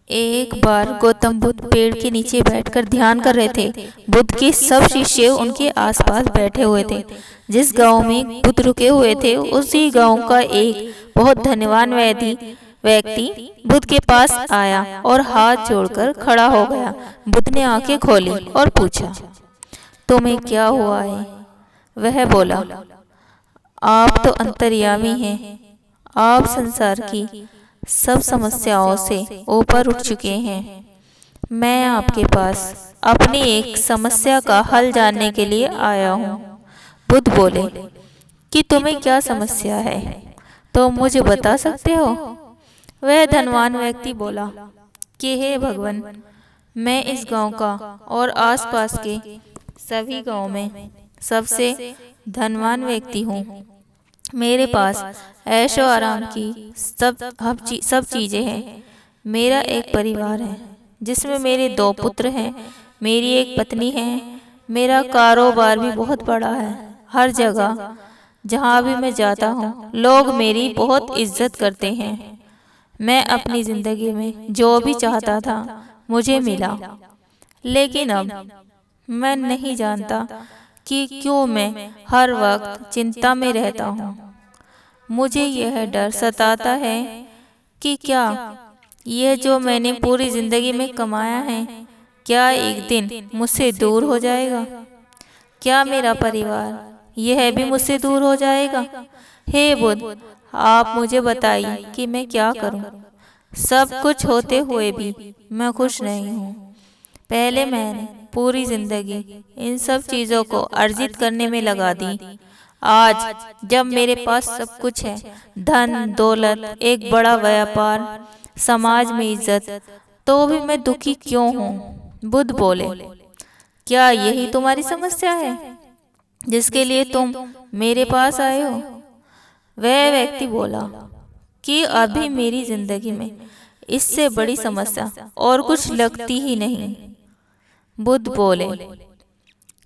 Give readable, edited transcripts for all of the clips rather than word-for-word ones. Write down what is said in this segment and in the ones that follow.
एक बार गौतम बुद्ध पेड़ के नीचे बैठकर ध्यान कर रहे थे। बुद्ध के सब शिष्य उनके आसपास बैठे हुए थे। जिस गांव में बुद्ध रुके हुए थे उसी गांव का एक बहुत धनवान व्यक्ति बुद्ध के पास आया और हाथ जोड़कर खड़ा हो गया। बुद्ध ने आंखें खोली और पूछा, तुम्हें क्या हुआ है? वह बोला, आप तो अंतर्यामी हैं। आप संसार की सब समस्याओं से ऊपर उठ चुके हैं। मैं आपके पास अपनी एक समस्या का हल जानने के लिए आया हूँ। बुद्ध बोले कि तुम्हें क्या समस्या है, तो मुझे बता सकते हो? वह धनवान व्यक्ति बोला कि हे भगवान, मैं इस गांव का और आसपास के सभी गांव में सबसे धनवान व्यक्ति हूँ। मेरे पास ऐशो आराम की सब चीज़ें हैं। मेरा एक परिवार है जिसमें मेरे 2 पुत्र हैं, मेरी एक पत्नी है। मेरा कारोबार भी बहुत बड़ा है। हर जगह जहाँ भी मैं जाता हूँ लोग मेरी बहुत इज्जत करते हैं। मैं अपनी ज़िंदगी में जो भी चाहता था मुझे मिला, लेकिन अब मैं नहीं जानता कि क्यों मैं हर वक्त चिंता में रहता हूँ। मुझे यह डर सताता है कि क्या यह जो मैंने पूरी जिंदगी में कमाया है, क्या एक दिन मुझसे दूर हो जाएगा? क्या मेरा परिवार यह भी मुझसे दूर हो जाएगा? हे बुद्ध, आप मुझे बताइए कि मैं क्या करूं? सब कुछ होते हुए भी मैं खुश नहीं हूं। पहले मैंने पूरी जिंदगी इन सब चीज़ों को अर्जित करने में लगा दी। आज जब मेरे पास सब कुछ है, धन दौलत, एक बड़ा व्यापार, समाज में इज्जत, तो भी मैं दुखी क्यों हूँ? बुद्ध बोले, क्या यही तुम्हारी समस्या है जिसके लिए तुम मेरे पास आए हो? वह व्यक्ति बोला कि अभी मेरी जिंदगी में इससे बड़ी समस्या और कुछ लगती ही नहीं। बुद्ध बोले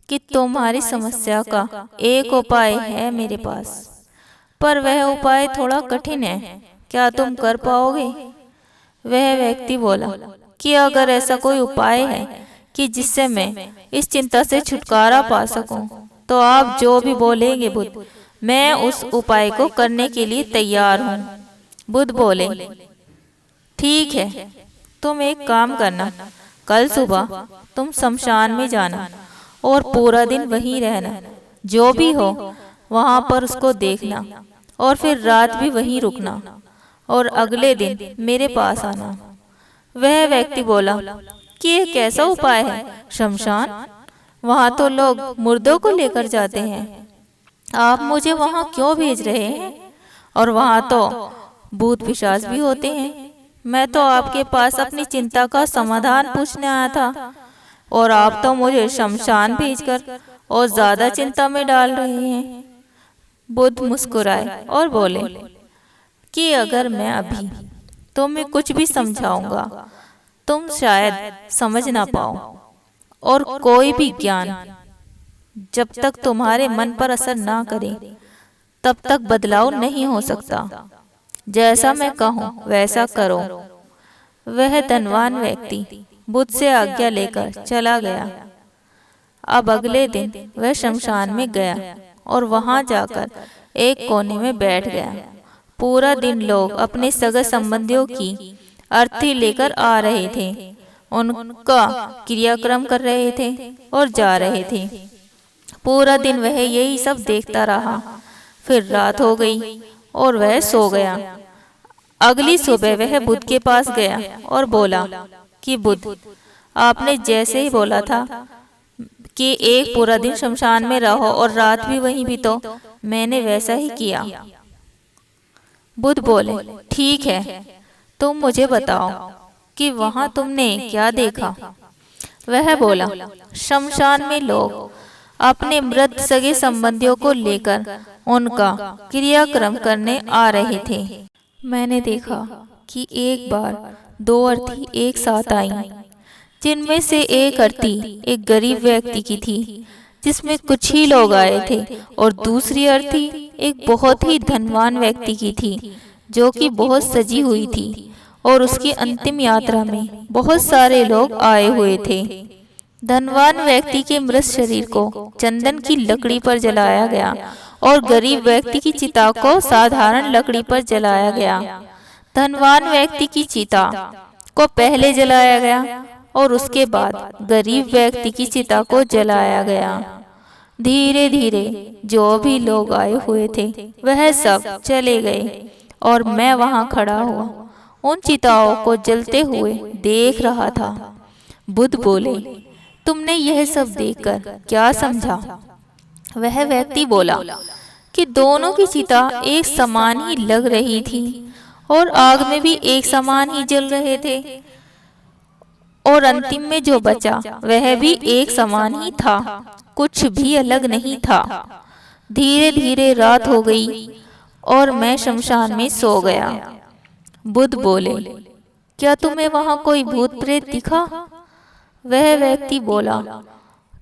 कि तुम्हारी समस्या का एक उपाय है मेरे पास, पर वह उपाय थोड़ा कठिन है। क्या तुम कर पाओगे? वह व्यक्ति बोला कि अगर ऐसा कोई उपाय है कि जिससे मैं इस चिंता से छुटकारा पा सकूं, तो आप जो भी बोलेंगे बुद्ध, मैं उस उपाय को करने के लिए तैयार हूँ। बुद्ध बोले, ठीक है, तुम एक काम करना, कल सुबह तुम शमशान में जाना और पूरा दिन वहीं रहना। जो भी हो वहां पर उसको देखना और फिर रात भी वहीं रुकना और अगले दिन मेरे पास आना। वह व्यक्ति बोला कि यह कैसा उपाय है? शमशान? वहां तो लोग मुर्दों को लेकर जाते हैं। आप मुझे वहां क्यों भेज रहे हैं? और वहां तो भूत पिशाच भी होते हैं। मैं तो आपके पास अपनी चिंता का समाधान पूछने आया था, और आप तो मुझे शमशान भेजकर और ज्यादा चिंता में डाल रहे हैं। बुद्ध मुस्कुराए और बोले कि अगर मैं अभी तुम्हें कुछ भी समझाऊंगा, तुम शायद समझ ना पाओ, और कोई भी ज्ञान जब तक तुम्हारे मन पर असर ना करे तब तक बदलाव नहीं हो सकता। जैसा मैं कहूँ वैसा करो। वह धनवान व्यक्ति बुद्ध से आज्ञा लेकर चला गया। अब अगले दिन वह शमशान में गया और वहां जाकर एक कोने में बैठ गया। पूरा दिन लोग अपने सगे संबंधियों की अर्थी लेकर आ रहे थे, उनका क्रियाक्रम कर रहे थे और जा रहे थे। पूरा दिन वह यही सब देखता रहा। फिर रात हो गई और वह सो गया। अगली सुबह वह बुद्ध के पास गया और बोला कि बुद्ध, आपने जैसे ही बोला था कि एक पूरा दिन शमशान में रहो और रात भी वहीं बिताओ, मैंने वैसा ही किया। बुद्ध बोले, ठीक है, तुम मुझे बताओ कि वहां तुमने क्या देखा? वह बोला, शमशान में लोग अपने मृत सगे संबंधियों को लेकर उनका क्रियाक्रम करने आ रहे थे। मैंने देखा कि एक बार 2 अर्थी एक साथ आईं, जिनमें से एक अर्थी एक गरीब व्यक्ति की थी जिसमें कुछ ही लोग आए थे, और दूसरी अर्थी एक बहुत ही धनवान व्यक्ति की थी जो कि बहुत सजी हुई थी। और उसकी अंतिम यात्रा में बहुत सारे लोग आए हुए थे। धनवान व्यक्ति के मृत शरीर को चंदन की लकड़ी पर जलाया गया और गरीब व्यक्ति की चिता को साधारण लकड़ी पर जलाया गया। धनवान व्यक्ति की चिता को पहले जलाया गया और उसके बाद गरीब व्यक्ति की चिता को जलाया गया। धीरे धीरे जो भी लोग आए हुए थे वह सब चले गए और मैं वहां खड़ा हुआ उन चिताओं को जलते हुए देख रहा था। बुद्ध बोले, तुमने यह सब देखकर क्या समझा? वह व्यक्ति बोला कि दोनों की चिता एक समान ही लग रही थी और आग में भी एक समान ही जल रहे थे और अंतिम में जो बचा वह भी एक समान ही था, कुछ भी अलग नहीं था। धीरे धीरे रात हो गई और मैं शमशान में सो गया। बुद्ध बोले, क्या तुम्हें वहां कोई भूत प्रेत दिखा? वह व्यक्ति बोला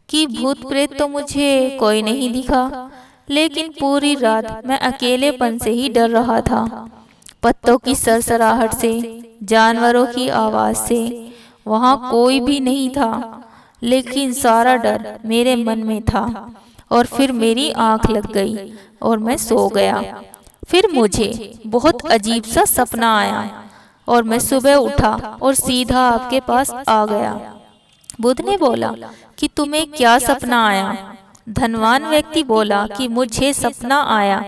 कि भूत प्रेत तो मुझे कोई नहीं दिखा, लेकिन पूरी रात मैं अकेलेपन से ही डर रहा था। पत्तों की सरसराहट से, जानवरों की आवाज से वहां कोई भी नहीं था, लेकिन सारा डर मेरे मन में था। और फिर मेरी आंख लग गई और मैं सो गया। फिर मुझे बहुत अजीब सा सपना आया और मैं सुबह उठा और सीधा आपके पास आ गया। बुद्ध ने बोला कि तुम्हें क्या सपना आया? धनवान व्यक्ति बोला कि मुझे सपना आया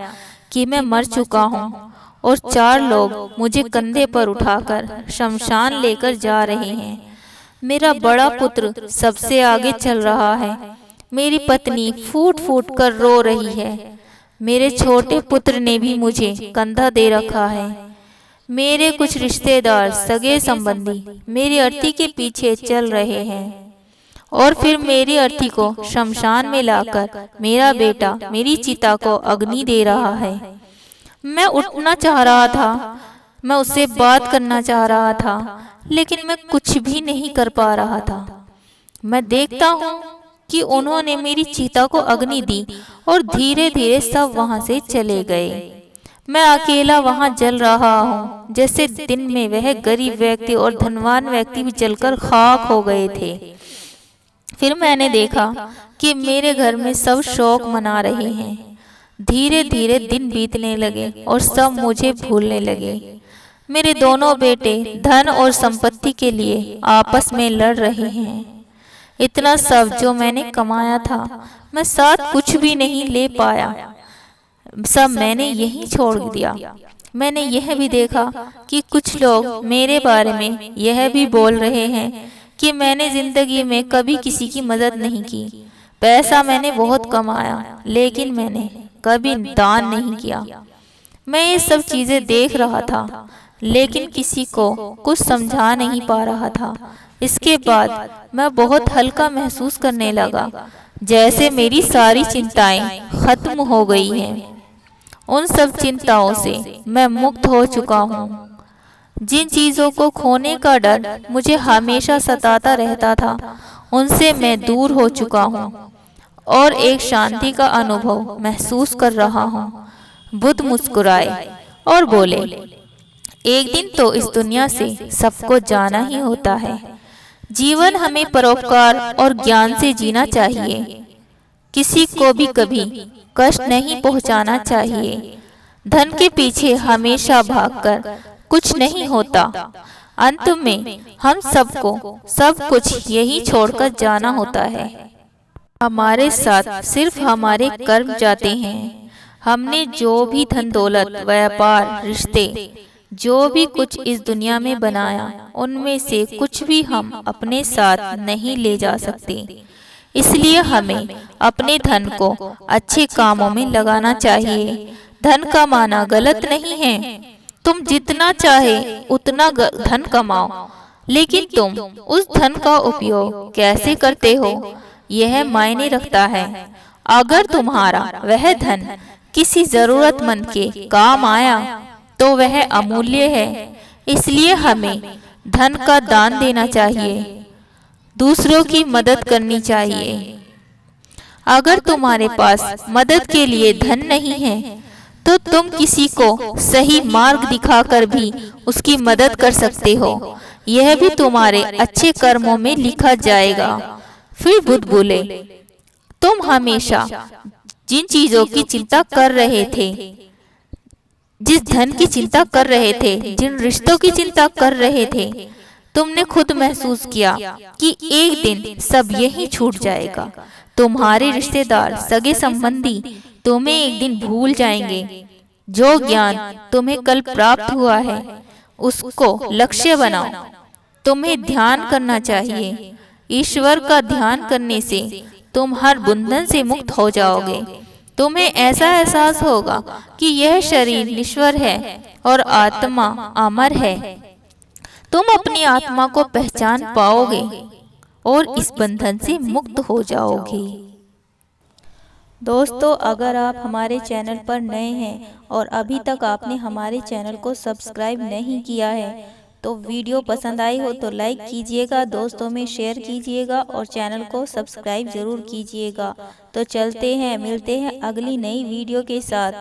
कि मैं मर चुका हूँ और 4 लोग मुझे कंधे पर उठाकर शमशान लेकर जा रहे हैं। मेरा बड़ा पुत्र सबसे आगे चल रहा है। मेरी पत्नी फूट फूट कर रो रही है। मेरे छोटे पुत्र ने भी मुझे कंधा दे रखा है। मेरे कुछ रिश्तेदार, सगे संबंधी मेरी अर्थी के पीछे चल रहे हैं और फिर मेरी अर्थी को शमशान में लाकर मेरा बेटा मेरी चिता को अग्नि दे रहा है। मैं उठना चाह रहा था, मैं उससे बात करना चाह रहा था, लेकिन मैं कुछ भी नहीं कर पा रहा था। मैं देखता हूँ कि उन्होंने मेरी चिता को अग्नि दी और धीरे धीरे सब वहां से चले गए। मैं अकेला वहां जल रहा हूँ, जैसे दिन में वह गरीब व्यक्ति और धनवान व्यक्ति भी जलकर खाक हो गए थे। फिर मैंने देखा कि मेरे घर में सब शोक मना रहे हैं। धीरे धीरे दिन बीतने लगे और सब मुझे भूलने लगे। मेरे दोनों बेटे धन और संपत्ति के लिए आपस में लड़ रहे हैं। इतना सब जो मैंने कमाया था, मैं साथ कुछ भी नहीं ले पाया, सब मैंने यहीं छोड़ दिया। मैंने यह भी देखा कि कुछ लोग मेरे बारे में यह भी बोल रहे हैं कि मैंने जिंदगी में कभी किसी की मदद नहीं की। पैसा मैंने बहुत कमाया, लेकिन मैंने कभी दान नहीं किया। मैं ये सब चीजें देख रहा था, लेकिन किसी को कुछ समझा नहीं पा रहा था। इसके बाद मैं बहुत हल्का महसूस करने लगा, जैसे मेरी सारी चिंताएं खत्म हो गई हैं। उन सब चिंताओं से मैं मुक्त हो चुका हूँ। जिन चीजों को खोने का डर मुझे हमेशा सताता रहता था, उनसे मैं दूर हो चुका हूँ और एक शांति का अनुभव महसूस कर रहा हूँ। बुद्ध मुस्कुराए और बोले, एक दिन तो इस दुनिया से सबको जाना ही होता है। जीवन हमें परोपकार और ज्ञान से जीना चाहिए। किसी को भी कभी कष्ट नहीं पहुंचाना चाहिए। धन के पीछे हमेशा भागकर कुछ नहीं होता। अंत में हम सबको सब कुछ यही छोड़कर जाना होता है। हमारे साथ सिर्फ हमारे कर्म जाते हैं। हमने जो भी धन दौलत, व्यापार, रिश्ते, जो भी कुछ इस दुनिया में बनाया, उनमें से कुछ भी हम अपने साथ नहीं ले जा सकते। इसलिए हमें अपने धन को अच्छे कामों में लगाना चाहिए। धन कमाना गलत नहीं है। तुम जितना चाहे उतना धन कमाओ, लेकिन तुम उस धन का उपयोग कैसे करते हो, यह मायने रखता है। अगर तुम्हारा वह धन किसी जरूरतमंद के काम आया तो वह अमूल्य है। इसलिए हमें धन का दान देना चाहिए, दूसरों की मदद करनी चाहिए। अगर तुम्हारे पास मदद के लिए धन नहीं है तो तुम किसी को सही मार्ग दिखाकर भी उसकी मदद कर सकते हो। यह भी तुम्हारे अच्छे कर्मों में लिखा जाएगा। फिर बुद्ध बोले, तुम हमेशा जिन चीजों की चिंता कर रहे थे, जिस धन की चिंता कर रहे थे, जिन रिश्तों की चिंता कर रहे थे, तुमने खुद महसूस किया कि एक दिन सब यही छूट जाएगा। तुम्हारे रिश्तेदार, सगे संबंधी तुम्हें एक दिन भूल जाएंगे। जो ज्ञान तुम्हें कल प्राप्त हुआ है उसको लक्ष्य बनाओ। तुम्हें ध्यान करना चाहिए। ईश्वर का ध्यान करने से तुम हर बंधन से मुक्त हो जाओगे। तुम्हें ऐसा एहसास होगा कि यह शरीर ईश्वर है और आत्मा अमर है। तुम अपनी आत्मा को पहचान पाओगे और इस बंधन से मुक्त हो जाओगे। दोस्तों, अगर आप हमारे चैनल पर नए हैं और अभी तक आपने हमारे चैनल को सब्सक्राइब नहीं किया है तो वीडियो पसंद आई हो तो लाइक कीजिएगा, दोस्तों में शेयर कीजिएगा और चैनल को सब्सक्राइब जरूर कीजिएगा। तो चलते हैं, मिलते हैं अगली नई वीडियो के साथ।